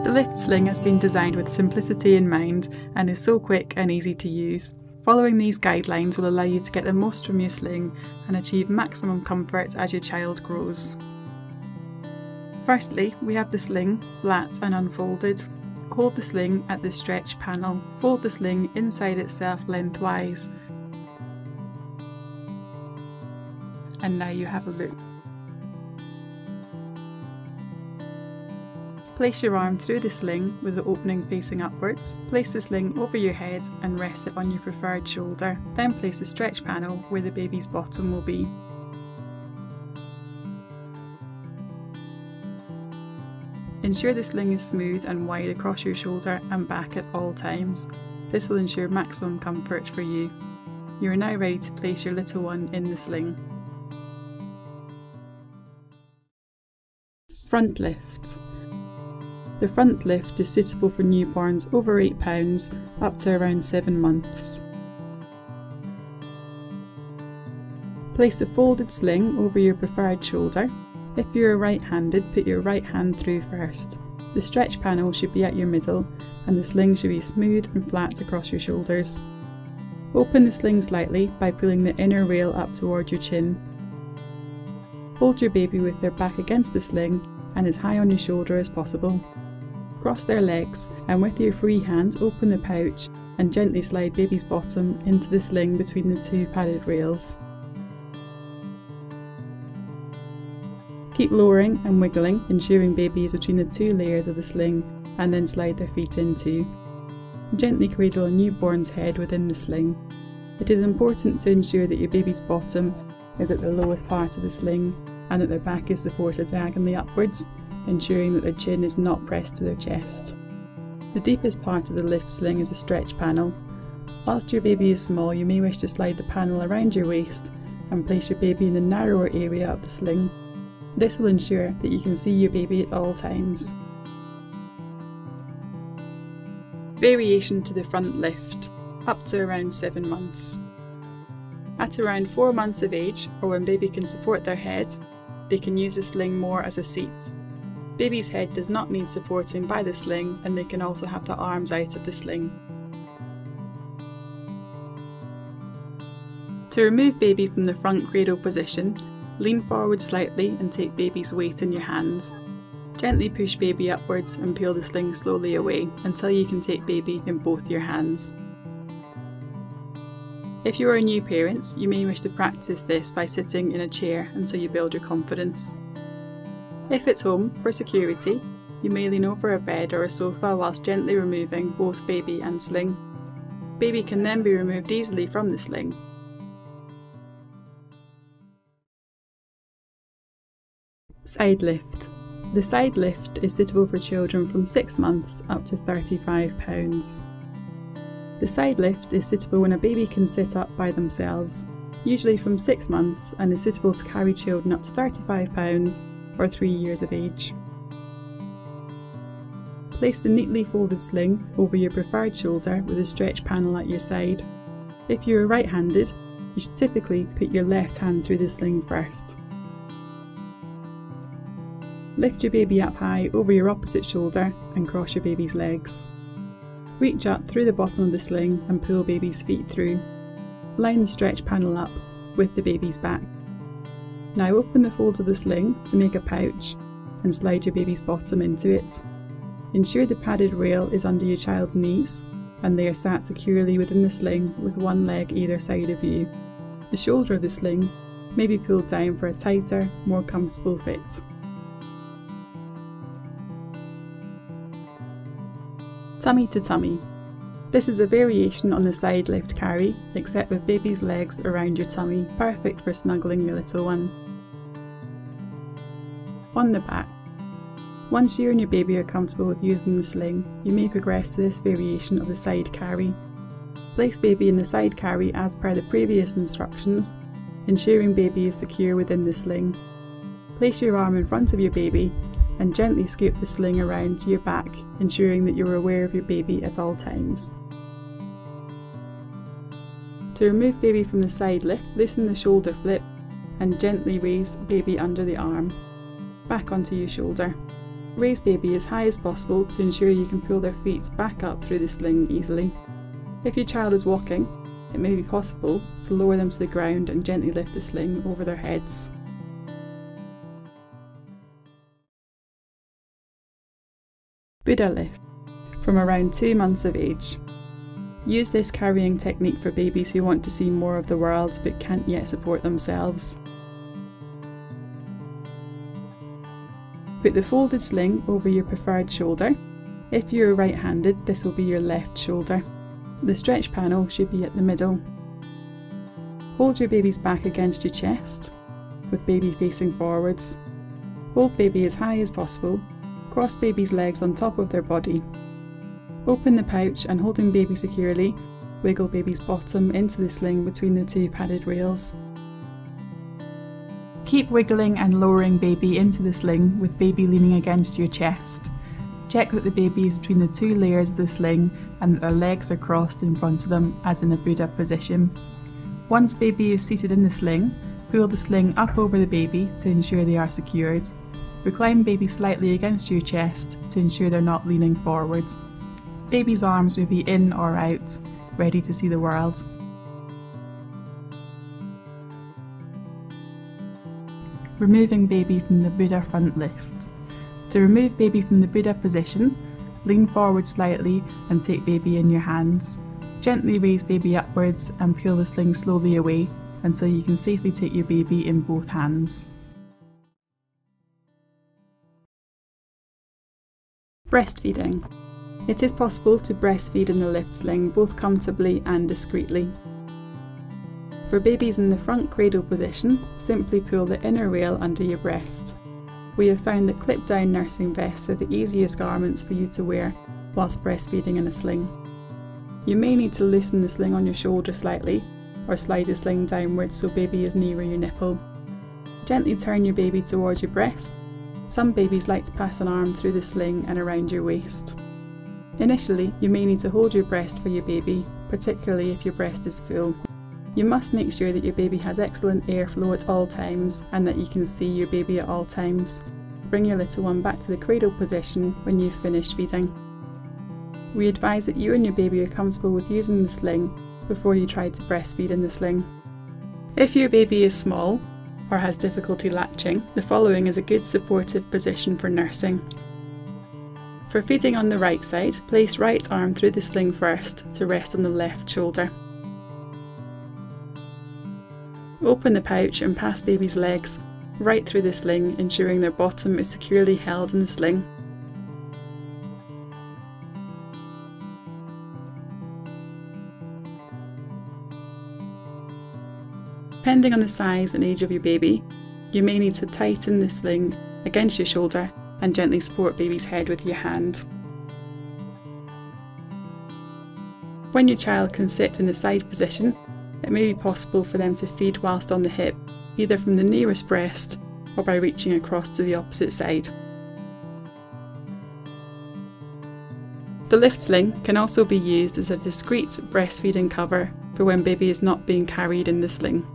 The lift sling has been designed with simplicity in mind and is so quick and easy to use. Following these guidelines will allow you to get the most from your sling and achieve maximum comfort as your child grows. Firstly, we have the sling, flat and unfolded. Hold the sling at the stretch panel. Fold the sling inside itself lengthwise. And now you have a look. Place your arm through the sling with the opening facing upwards. Place the sling over your head and rest it on your preferred shoulder. Then place the stretch panel where the baby's bottom will be. Ensure the sling is smooth and wide across your shoulder and back at all times. This will ensure maximum comfort for you. You are now ready to place your little one in the sling. Front lift. The front lift is suitable for newborns over 8 pounds up to around 7 months. Place the folded sling over your preferred shoulder. If you are right-handed, put your right hand through first. The stretch panel should be at your middle and the sling should be smooth and flat across your shoulders. Open the sling slightly by pulling the inner rail up toward your chin. Hold your baby with their back against the sling and as high on your shoulder as possible. Cross their legs and with your free hand open the pouch and gently slide baby's bottom into the sling between the 2 padded rails. Keep lowering and wiggling, ensuring baby is between the 2 layers of the sling, and then slide their feet into. Gently cradle a newborn's head within the sling. It is important to ensure that your baby's bottom is at the lowest part of the sling and that their back is supported diagonally upwards, ensuring that their chin is not pressed to their chest. The deepest part of the lift sling is the stretch panel. Whilst your baby is small, you may wish to slide the panel around your waist and place your baby in the narrower area of the sling. This will ensure that you can see your baby at all times. Variation to the front lift, up to around 7 months. At around 4 months of age, or when baby can support their head, they can use the sling more as a seat. Baby's head does not need supporting by the sling and they can also have the arms out of the sling. To remove baby from the front cradle position, lean forward slightly and take baby's weight in your hands. Gently push baby upwards and peel the sling slowly away until you can take baby in both your hands. If you are a new parent, you may wish to practice this by sitting in a chair until you build your confidence. If at home, for security, you may lean over a bed or a sofa whilst gently removing both baby and sling. Baby can then be removed easily from the sling. Side lift. The side lift is suitable for children from 6 months up to 35 pounds. The side lift is suitable when a baby can sit up by themselves, usually from 6 months, and is suitable to carry children up to 35 pounds or 3 years of age. Place the neatly folded sling over your preferred shoulder with a stretch panel at your side. If you are right-handed, you should typically put your left hand through the sling first. Lift your baby up high over your opposite shoulder and cross your baby's legs. Reach up through the bottom of the sling and pull baby's feet through. Line the stretch panel up with the baby's back. Now open the folds of the sling to make a pouch and slide your baby's bottom into it. Ensure the padded rail is under your child's knees and they are sat securely within the sling with one leg either side of you. The shoulder of the sling may be pulled down for a tighter, more comfortable fit. Tummy to tummy. This is a variation on the side lift carry, except with baby's legs around your tummy, perfect for snuggling your little one. On the back. Once you and your baby are comfortable with using the sling, you may progress to this variation of the side carry. Place baby in the side carry as per the previous instructions, ensuring baby is secure within the sling. Place your arm in front of your baby and gently scoop the sling around to your back, ensuring that you are aware of your baby at all times. To remove baby from the side lift, loosen the shoulder flip and gently raise baby under the arm, back onto your shoulder. Raise baby as high as possible to ensure you can pull their feet back up through the sling easily. If your child is walking, it may be possible to lower them to the ground and gently lift the sling over their heads. Buddha lift, from around 2 months of age. Use this carrying technique for babies who want to see more of the world but can't yet support themselves. Put the folded sling over your preferred shoulder. If you are right-handed, this will be your left shoulder. The stretch panel should be at the middle. Hold your baby's back against your chest, with baby facing forwards. Hold baby as high as possible. Cross baby's legs on top of their body. Open the pouch and holding baby securely, wiggle baby's bottom into the sling between the 2 padded rails. Keep wiggling and lowering baby into the sling with baby leaning against your chest. Check that the baby is between the 2 layers of the sling and that their legs are crossed in front of them as in a Buddha position. Once baby is seated in the sling, pull the sling up over the baby to ensure they are secured. Recline baby slightly against your chest to ensure they're not leaning forwards. Baby's arms may be in or out, ready to see the world. Removing baby from the Buddha front lift. To remove baby from the Buddha position, lean forward slightly and take baby in your hands. Gently raise baby upwards and peel the sling slowly away until you can safely take your baby in both hands. Breastfeeding. It is possible to breastfeed in the lift sling both comfortably and discreetly. For babies in the front cradle position, simply pull the inner rail under your breast. We have found that clip-down nursing vests are the easiest garments for you to wear whilst breastfeeding in a sling. You may need to loosen the sling on your shoulder slightly, or slide the sling downwards so baby is nearer your nipple. Gently turn your baby towards your breast. Some babies like to pass an arm through the sling and around your waist. Initially, you may need to hold your breast for your baby, particularly if your breast is full. You must make sure that your baby has excellent airflow at all times and that you can see your baby at all times. Bring your little one back to the cradle position when you've finished feeding. We advise that you and your baby are comfortable with using the sling before you try to breastfeed in the sling. If your baby is small or has difficulty latching, the following is a good supportive position for nursing. For feeding on the right side, place right arm through the sling first to rest on the left shoulder. Open the pouch and pass baby's legs right through the sling, ensuring their bottom is securely held in the sling. Depending on the size and age of your baby, you may need to tighten the sling against your shoulder and gently support baby's head with your hand. When your child can sit in the side position, it may be possible for them to feed whilst on the hip, either from the nearest breast or by reaching across to the opposite side. The lift sling can also be used as a discreet breastfeeding cover for when baby is not being carried in the sling.